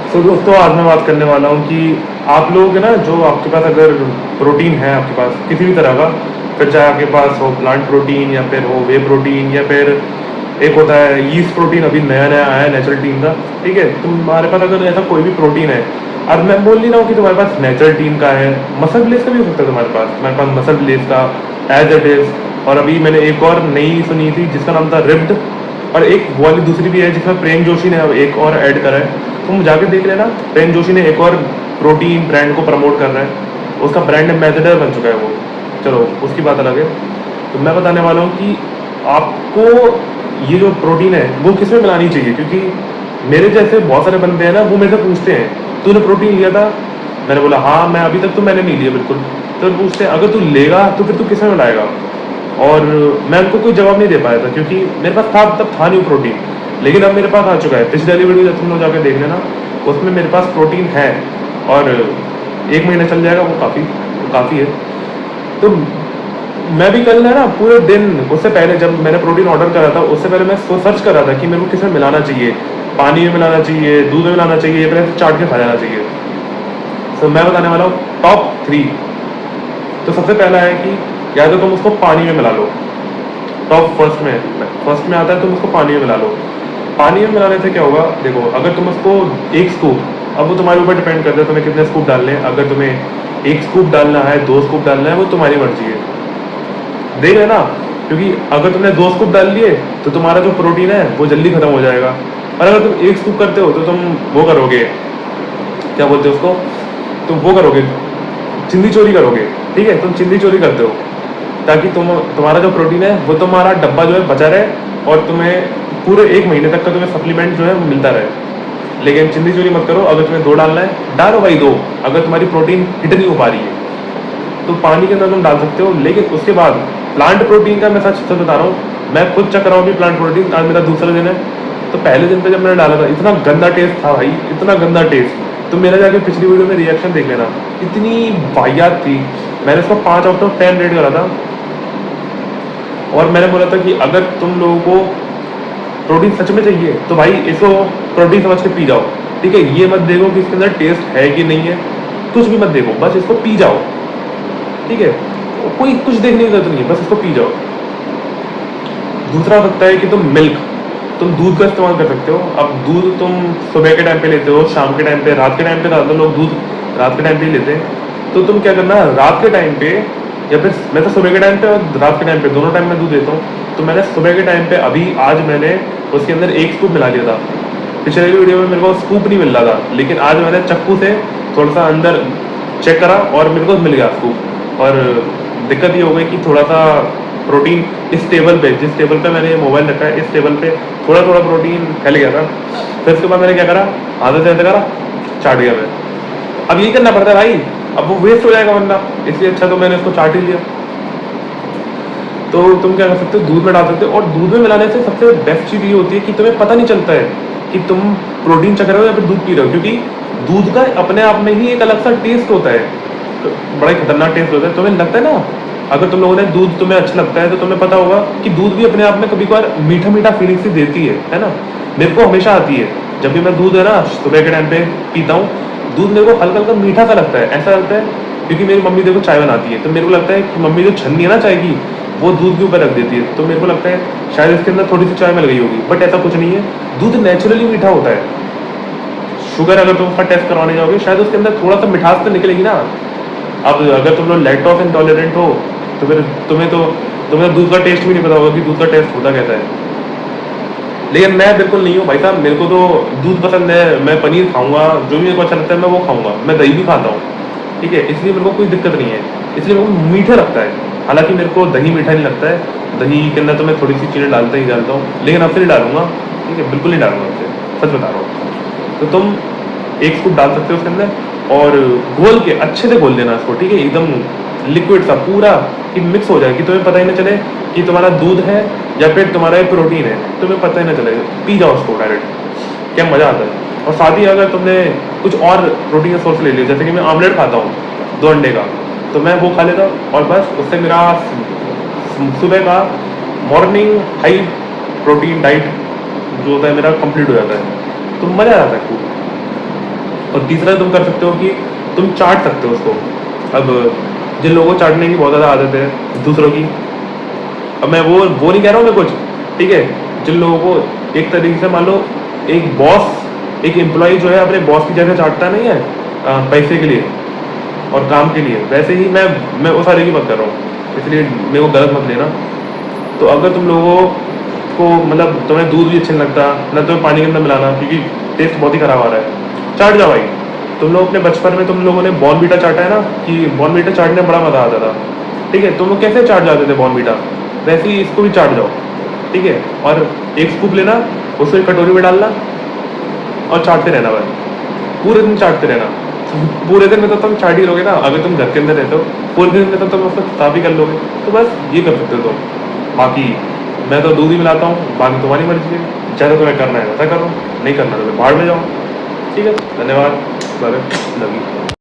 तो दोस्तों आज मैं बात करने वाला हूँ कि आप लोग है ना, जो आपके पास अगर प्रोटीन है आपके पास किसी भी तरह का, फिर चाहे आपके पास हो प्लांट प्रोटीन या फिर हो वे प्रोटीन या फिर एक होता है यीस्ट प्रोटीन, अभी नया नया आया है नेचुरल टीम का। ठीक है, तुम्हारे पास अगर ऐसा कोई भी प्रोटीन है, और मैं बोल नहीं रहा हूँ कि तुम्हारे पास नेचुरल टीम का है, मसल ब्लेस का भी हो सकता है तुम्हारे पास मसल ब्लेस का एज इट इज। और अभी मैंने एक और नई सुनी थी जिसका नाम था रिप्ड, और एक वो वाली दूसरी भी है जिसमें प्रेम जोशी ने अब एक और ऐड करा है। तुम जाके देख लेना, प्रेम जोशी ने एक और प्रोटीन ब्रांड को प्रमोट कर रहा है, उसका ब्रांड एम्बेसडर बन चुका है वो। चलो उसकी बात अलग है। तो मैं बताने वाला हूँ कि आपको ये जो प्रोटीन है वो किस में मिलानी चाहिए, क्योंकि मेरे जैसे बहुत सारे बंदे हैं ना, वो मेरे से पूछते हैं तूने प्रोटीन लिया था। मैंने बोला हाँ, मैं अभी तक तो मैंने नहीं लिया बिल्कुल। तो पूछते हैं अगर तू लेगा तो फिर तू किस में मिलाएगा, और मैं उनको कोई जवाब नहीं दे पाया था क्योंकि मेरे पास था तब था नहीं प्रोटीन। लेकिन अब मेरे पास आ चुका है, पिछले वाली वीडियो जब तुम लोग जाकर देख लेना, उसमें मेरे पास प्रोटीन है और 1 महीना चल जाएगा, वो काफ़ी है। तो मैं भी कल है ना पूरे दिन, उससे पहले जब मैंने प्रोटीन ऑर्डर करा था उससे पहले मैं सर्च कर रहा था कि मेरे को किस में मिलाना चाहिए, पानी में मिलाना चाहिए, दूध में मिलाना चाहिए, या फिर ऐसे चाट के खा जाना चाहिए। तो मैं बताने वाला हूँ टॉप 3। तो सबसे पहला है कि या तो तुम उसको पानी में मिला लो, टॉप फर्स्ट में आता है, तुम उसको पानी में मिला लो। पानी में मिलाने से क्या होगा, देखो अगर तुम उसको 1 स्कूप, अब वो तुम्हारे ऊपर डिपेंड करता है तुम्हें कितने स्कूप डालने हैं। अगर तुम्हें 1 स्कूप डालना है, 2 स्कूप डालना है, वो तुम्हारी मर्जी है, देख लेना। क्योंकि अगर तुमने 2 स्कूप डाल लिए तो तुम्हारा जो प्रोटीन है वो जल्दी खत्म हो जाएगा। और अगर तुम 1 स्कूप करते हो तो तुम वो करोगे, क्या बोलते हो उसको, तुम वो करोगे, चिंदी चोरी करोगे। ठीक है, तुम चिंदी चोरी करते हो ताकि तुम्हारा जो प्रोटीन है वो तुम्हारा डब्बा जो है बचा रहे और तुम्हें पूरे 1 महीने तक का तुम्हें सप्लीमेंट जो है वो मिलता रहे। लेकिन चिंदी चोरी मत करो, अगर तुम्हें 2 डालना है डालो भाई 2, अगर तुम्हारी प्रोटीन हिट नहीं हो पा रही है तो पानी के अंदर तुम डाल सकते हो। लेकिन उसके बाद प्लांट प्रोटीन का मैं सच सच बता रहा हूँ, मैं खुद चख रहा हूँ अभी प्लांट प्रोटीन, आज मेरा दूसरा दिन है। तो पहले दिन पे जब मैंने डाला था इतना गंदा टेस्ट था भाई, इतना गंदा टेस्ट। तो मेरा जाके पिछली वीडियो में रिएक्शन देख लेना, इतनी वाहियात थी। मैंने इसको 5/10 रेट करा था और मैंने बोला था कि अगर तुम लोगों को प्रोटीन सच में चाहिए तो भाई इसको प्रोटीन समझ के पी जाओ। ठीक है, ये मत देखो कि इसके अंदर टेस्ट है कि नहीं है, कुछ भी मत देखो, बस इसको पी जाओ। ठीक है, कोई कुछ देखने की जरूरत नहीं है, बस इसको पी जाओ। दूसरा हो सकता है कि तुम दूध का इस्तेमाल कर सकते हो। अब दूध तुम सुबह के टाइम पे लेते हो, शाम के टाइम पे, रात के टाइम पे, ज़्यादा लोग दूध रात के टाइम पे ही लेते हैं। तो तुम क्या करना, रात के टाइम पे, या फिर मैं तो सुबह के टाइम पे और रात के टाइम पे दोनों टाइम में दूध देता हूँ। तो मैंने सुबह के टाइम पे, अभी आज मैंने उसके अंदर 1 स्कूप मिला लिया था। पिछले वीडियो में मेरे को स्कूप नहीं मिल रहा था, लेकिन आज मैंने चक्कू से थोड़ा सा अंदर चेक करा और मेरे को मिल गया स्कूप। और दिक्कत ये हो गई कि थोड़ा सा प्रोटीन इस टेबल पे, जिस टेबल पे मैंने ये मोबाइल रखा है, इस टेबल पे थोड़ा थोड़ा प्रोटीन फैल गया था। फिर उसके बाद मैंने क्या करा, आधे से ऐसे करा, चाट गया मैं। अब यही करना पड़ता है भाई, अब वो वेस्ट हो जाएगा वरना, इसलिए अच्छा तो मैंने इसको चाट ही लिया। तो तुम क्या कर सकते हो, दूध में डाल सकते हो। और दूध में मिलाने से सबसे बेस्ट चीज़ ये होती है कि तुम्हें पता नहीं चलता है कि तुम प्रोटीन चख रहे हो या फिर दूध पी रहे हो, क्योंकि दूध का अपने आप में ही एक अलग सा टेस्ट होता है, तो बड़ा ही खतरनाक टेस्ट होता है। तुम्हें लगता है ना, अगर तुम लोगों ने दूध तुम्हें अच्छा लगता है तो तुम्हें पता होगा कि दूध भी अपने आप में कभी कभार मीठा मीठा फीलिंग से देती है ना। मेरे को हमेशा आती है जब भी मैं दूध है ना सुबह के टाइम पे पीता हूँ, दूध मेरे को हल्का हल्का मीठा सा लगता है, ऐसा लगता है क्योंकि मेरी मम्मी देखो चाय बनाती है, तो मेरे को लगता है कि मम्मी जो छन्नी है ना चाय की, वो दूध के ऊपर रख देती है, तो मेरे को लगता है शायद इसके अंदर थोड़ी सी चाय मिल गई होगी। बट ऐसा कुछ नहीं है, दूध नेचुरली मीठा होता है। शुगर अगर तुम उसका टेस्ट करवाने जाओगे शायद उसके अंदर थोड़ा सा मिठास तो निकलेगी ना। अब अगर तुम लोग लैक्टोज इंटॉलरेंट हो तो फिर तुम्हें दूध का टेस्ट भी नहीं पता होगा कि दूध का टेस्ट होता कैसा है। लेकिन मैं बिल्कुल नहीं हूँ भाई साहब, मेरे को तो दूध पसंद है, मैं पनीर खाऊंगा, जो भी मेरे को अच्छा लगता है मैं वो खाऊंगा, मैं दही भी खाता हूँ। ठीक है, इसलिए मेरे को कोई दिक्कत नहीं है, इसलिए मेरे को मीठा लगता है। हालांकि मेरे को दही मीठा नहीं लगता है, दही के अंदर तो मैं थोड़ी सी चीज़ें डालता ही डालता हूँ, लेकिन अब से नहीं डालूंगा। ठीक है, बिल्कुल नहीं डालूंगा अब से, सच बता रहा हूँ। तो तुम 1 स्कूप डाल सकते हो उसके अंदर और घोल के अच्छे से घोल देना इसको। ठीक है, एकदम लिक्विड सा पूरा कि मिक्स हो जाए, कि तुम्हें पता ही ना चले कि तुम्हारा दूध है या फिर तुम्हारा प्रोटीन है, तुम्हें पता ही ना चलेगा, पी जाओ उसको डायरेक्ट, क्या मज़ा आता है। और साथ ही अगर तुमने कुछ और प्रोटीन सोर्स ले लिया, जैसे कि मैं ऑमलेट खाता हूँ 2 अंडे का, तो मैं वो खा लेता हूँ और बस उससे मेरा सुबह का मॉर्निंग हाई प्रोटीन डाइट जो होता है मेरा कंप्लीट हो जाता है, तो मज़ा आ जाता है खूब। और तीसरा तुम कर सकते हो कि तुम चाट सकते हो उसको। अब जिन लोगों को चाटने की बहुत ज़्यादा आदत है दूसरों की, अब मैं वो नहीं कह रहा हूँ मैं कुछ, ठीक है, जिन लोगों को एक तरीके से मान लो एक बॉस एक एम्प्लॉय जो है अपने बॉस की जगह चाटता नहीं है पैसे के लिए और काम के लिए, वैसे ही मैं वो सारे की बात कर रहा हूँ, इसलिए मेरे को गलत मत लेना। तो अगर तुम लोगों को मतलब तुम्हें दूध भी अच्छा नहीं लगता ना, तुम्हें पानी के अंदर मिलाना क्योंकि टेस्ट बहुत ही खराब आ रहा है, चाट जाओ भाई। तुम लोग अपने बचपन में तुम लोगों ने बॉर्नवीटा चाटा है ना, कि बॉर्नवीटा चाटने में बड़ा मजा आता था, ठीक है, तुम लोग कैसे चाट जाते थे बॉर्नवीटा, वैसे ही इसको भी चाट जाओ, ठीक है। और एक स्कूप लेना, उसको एक कटोरी में डालना और चाटते रहना भाई, पूरे दिन चाटते रहना। पूरे दिन में तो तुम चाट ही रहोगे ना, अगर तुम घर के अंदर रहते हो पूरे दिन में तो तुम उसको साफ ही कर लोगे। तो बस ये कर सकते हो तुम। बाकी मैं तो दूध ही मिलाता हूँ, बाकी तुम्हारी मर्जी है, जैसा तुम्हें करना है वैसा करो, नहीं करना तो फिर बाहर में जाओ। ठीक है, धन्यवाद, लव यू।